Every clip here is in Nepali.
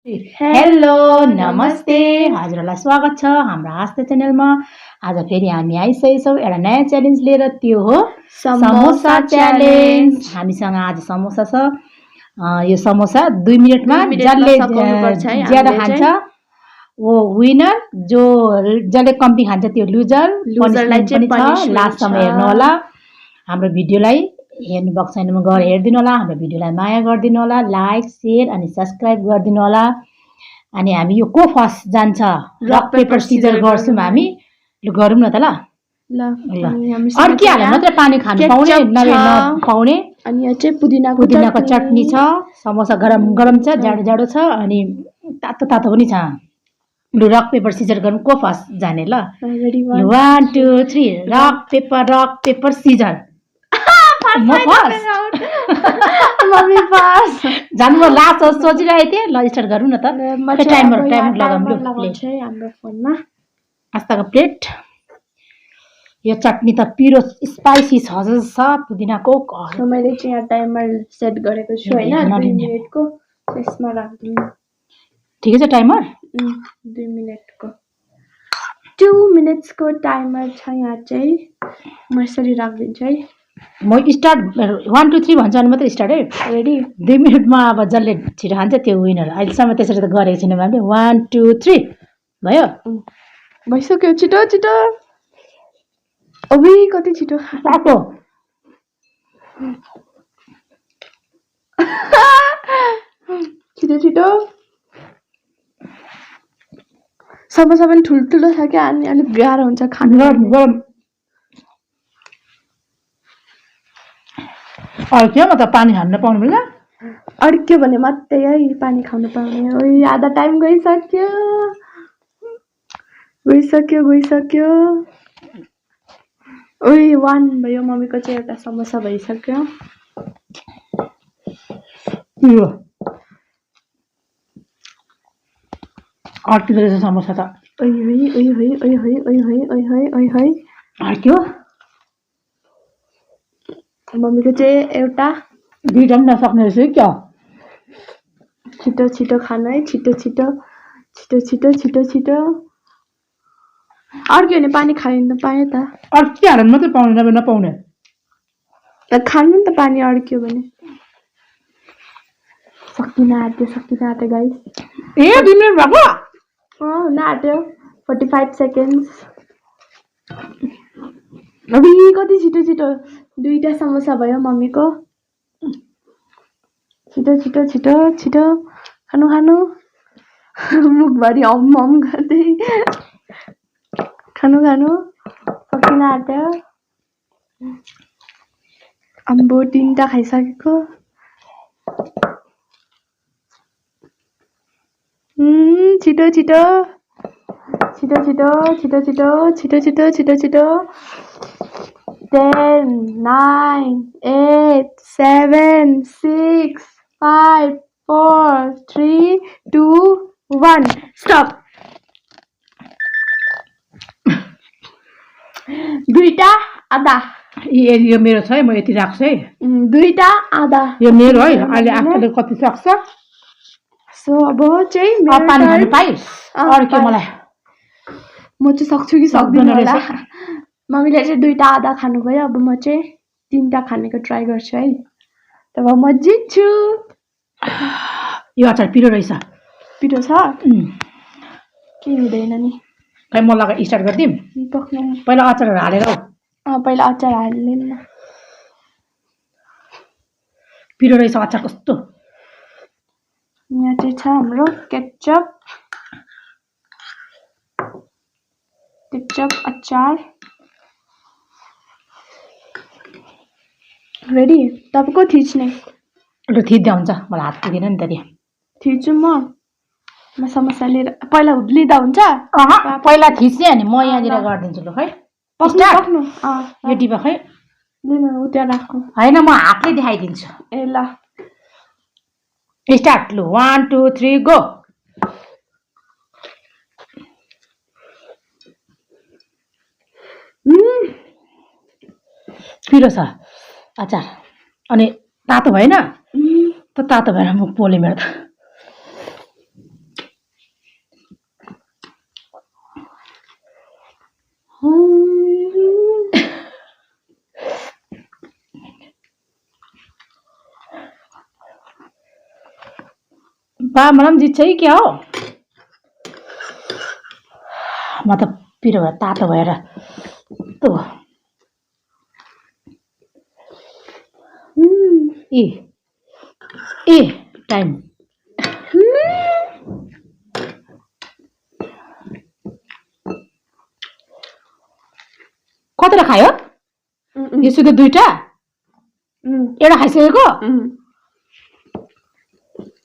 हेलो नमस्ते हजुरलाई स्वागत छ हाम्रो हाँस्दै च्यानलमा। आज फेरि हामी आइसकेका छौँ एउटा नयाँ च्यालेन्ज लिएर, त्यो हो समोसा च्यालेन्ज। हामीसँग आज समोसा छ। यो समोसा 2 मिनेटमा जसले ज्यादा खान्छ वो विनर, जो जसले कम्ती खान्छ त्यो लुजर। पनिसमेन्ट पनि छ, लास्टसम्म हेर्नु होला। हाम्रो भिडियोलाई हेर्नुभएको छैन भने गएर हेरिदिनु होला। हाम्रो भिडियोलाई माया गरिदिनु होला, लाइक शेयर अनि सब्सक्राइब गरिदिनु होला। अनि हामी यो को फर्स्ट जान्छ रक पेपर सिजर गर्छौँ हामी। ल गरौँ न त। ल अर्की हाल्नु मात्रै पानी खानु पाउने नपाउने। अनि यो चाहिँ पुदिनाको चटनी छ। समोसा गरम गरम छ, जाडो जाडो छ अनि तातो तातो पनि छ। लु रक पेपर सिजर गरौँ, को फर्स्ट जाने। ल 1 2 3 रक पेपर सिजर। म फर्स्ट मम्मी फर्स्ट जानु। म लास्ट सोचिरहेको थिएँ। ल स्टार्ट गरौँ न त। टाइमर लगाउँ। हाम्रो फोनमा आस्ताको प्लेट। यो चटनी त पिरो स्पाइसी छ जस्तो छ पुदिनाको। मैले चाहिँ यहाँ टाइमर सेट गरेको छु हैन, 2 मिनेटको। त्यसमा राख्दिनु। ठिकै छ टाइमर 2 मिनेटको। 2 मिनेट्सको टाइमर छ यहाँ चाहिँ। म यसरी राख्दिन्छु है। म स्टार्ट 1 2 3 भन्छ अनि मात्रै स्टार्ट है। रेडी। 2 मिनेटमा अब जसले छिटो खान्छ त्यो विनर। अहिलेसम्म त्यसरी त गरेको छैन हामीले। 1 2 3 भयो। भइसक्यो। छिटो छिटो। अबे कति छिटो खाएको। छिटो छिटो। समोसा पनि ठुल्ठुलो छ क्या, अनि अलिक गाह्रो हुन्छ खानु। गरम अर्क्यो म त पानी खान पाउनु पर्छ। अड्क्यो भने मात्रै है पानी खानु पाउने। ओइ आधा टाइम गइसक्यो। ओइ 1 भयो। मम्मीको चाहिँ एउटा समोसा भइसक्यो। अर्किँदो रहेछ समोसा त। ओइ अर्क्यो। मम्मीको चाहिँ एउटा। दुईटा पनि नसक्ने रहेछ क्या। छिटो छिटो खानु है। छिटो अर्क्यो भने पानी खानु पाएँ त। अर्किहाल्नु मात्रै पाउने नपाउने। खानु नि त पानी अड्क्यो भने। सकिन आँट्यो गाइस। 2 मिनेट भएको। नाट्यो। 45 सेकेन्ड्स। अबे कति छिटो। 2टा समोसा भयो मम्मीको। छिटो खानु। मुखभरि हम गर्दै खानु। सकिन आँट्यो। अम्बो 3टा खाइसकेको। छिटो 10 9 8 7 6 5 4 3 2 1 स्टप। 2टा आधा। यो मेरो छ है, म यति राख्छु है। 2टा आधा यो मेरो है। अहिले आफूले कति सक्छ। सो अब चाहिँ पानी खानु पाइस्। अर्क्यो मलाई। म चाहिँ सक्छु कि सक्दिनँ होला। मम्मीले चाहिँ 2टा आधा खानु भयो। अब म चाहिँ 3टा खानेको ट्राई गर्छु है। तब म जित्छु। यो अचार पिरो रहेछ। पिरो छ के हुँदैन नि। खै म लगा स्टार्ट गर्दिम। पहिला अचारहरू हालेर पहिला अचार हाल्दिम न। पिरो रहेछ अचार कस्तो। यहाँ चाहिँ छ हाम्रो केचप अचार। रेडी। तपाईँको थिच्ने। ल थिच्दा हुन्छ, मलाई हात पुगेन नि त। थिच्छु म समोसा लिएर। पहिला लिँदा हुन्छ। पहिला थिच्ने अनि म यहाँनिर गरिदिन्छु। ल खै पक्नु। यो डिब्बा खै लिनु उता राख्नु हैन, म हातले देखाइदिन्छु। ए ल स्टार्ट। ल 1 2 3 गो। पिरो छ अचार अनि तातो भएन त। तातो भएर मुख पोले मेरो त। मलाई पनि जित्छ है क्या हो म त पिरो भएर तातो भएर ए टाइम कतिवटा खायो यसो त दुईटा एउटा खाइसकेको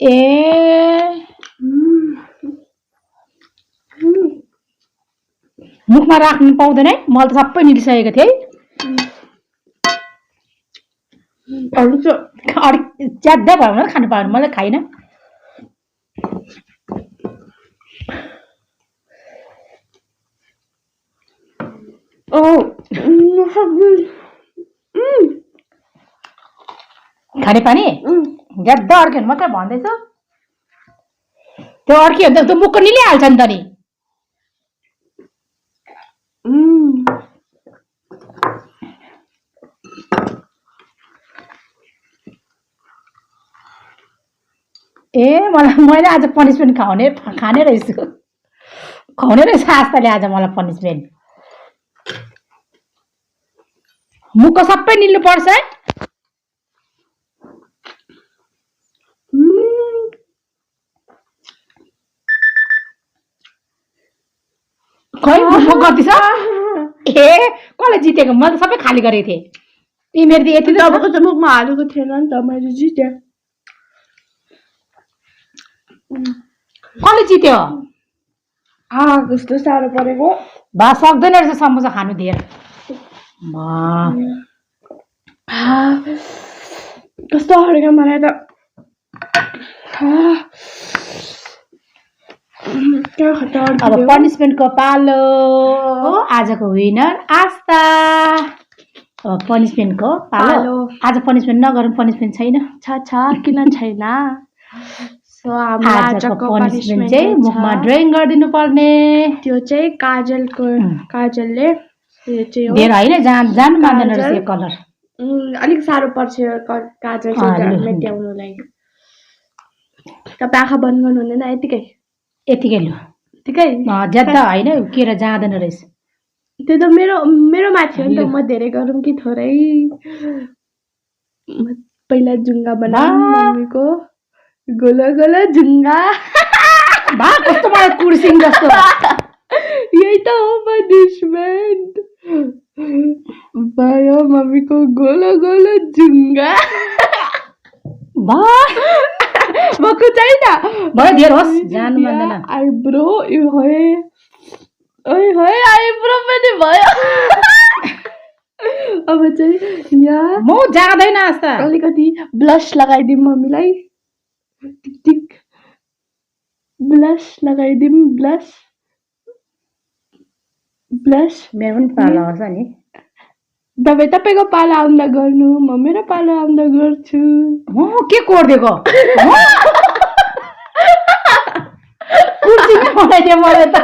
ए मुखमा राख्नु पाउँदैन है मैले त सबै मिलिसकेको थिएँ है च्याद्दा भयो भने खानु पाएन मैले खाइनँ खाने पानी ज्यादा अड्क्यो भने मात्रै भन्दैछु त्यो अड्क्यो भने त त्यो मुख निलिहाल्छ नि त नि ए मैले आज पनिसमेन्ट खाने रहेछु खुवाउने रहेछ आस्ताले आज मलाई पनिसमेन्ट मुखको सबै निल्नु पर्छ है खै म गर्दैछ ए कसले जितेको मैले त सबै खाली गरेको थिएँ तिमीहरू त यति तपाईँको त मुखमा हालेको थिएन नि त मैले जितेँ कसले जित्यो कस्तो साह्रो परेको बा सक्दैन रहेछ समोसा खानु धेरै कस्तो अड्क्यो मलाई त अब पनिसमेन्टको पालो आजको विनर आस्था अब पनिसमेन्टको पालो आज पनिसमेन्ट नगरौँ पनिसमेन्ट छैन छ किन छैन सो हाम्रो आजको पनिसमेन्ट चाहिँ मुखमा ड्रइङ गरिदिनु पर्ने त्यो चाहिँ काजलले धेरै होइन जान मान्दैन रहेछ यो कलर अलिक साह्रो पर्छ काजल चाहिँ मेट्याउनुलाई तपाईँ आँखा बन्द गर्नु हुँदैन यतिकै लु ज्यादा होइन उकेर जाँदैन रहेछ त्यो त मेरो माथि हो नि त म धेरै गरौँ कि थोरै पहिला जुङ्गा बनाऊ मम्मीको गोलो गोलो जुङ्गा बा कस्तो मलाई कुर्सिङ जस्तो यही त हो पनिसमेन्ट भयो मम्मीको गोलो गोलो जुङ्गा बा म कुचाइ न भयो धेरै होस् जानु मान्दैन आइब्रो ओइ आइब्रो पनि भयो अब चाहिँ यहाँ म जाँदैन आस्था अलिकति ब्लस लगाइदिउँ मम्मीलाई टिक ब्लस लगाइदिउँ ब्लस मेरो पनि पालो आउँछ नि तपाईँको पालो आउँदा गर्नु म मेरो पालो आउँदा गर्छु के कोर्दिएको कुर्सी बनाइदिए मैले त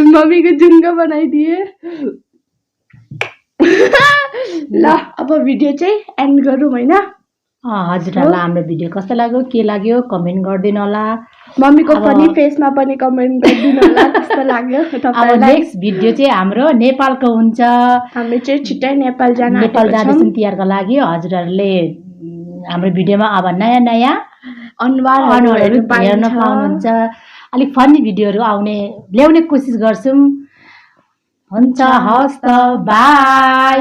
मम्मीको जुङ्गा बनाइदिए ल अब भिडियो चाहिँ एन्ड गरौँ होइन हजुरहरूलाई हाम्रो भिडियो कस्तो लाग्यो के लाग्यो कमेन्ट गरिदिनु होला मम्मीको पनि फेसमा पनि कमेन्ट गरिदिनु होला कस्तो लाग्यो अब नेक्स्ट भिडियो चाहिँ हाम्रो नेपालको हुन्छ हामी चाहिँ छिट्टै नेपाल जाँदैछौँ तिहारको लागि हजुरहरूले हाम्रो भिडियोमा अब नयाँ अनुहारहरू हेर्न पाउनुहुन्छ अलिक फनी भिडियोहरू ल्याउने कोसिस गर्छौँ हुन्छ हवस् त बाई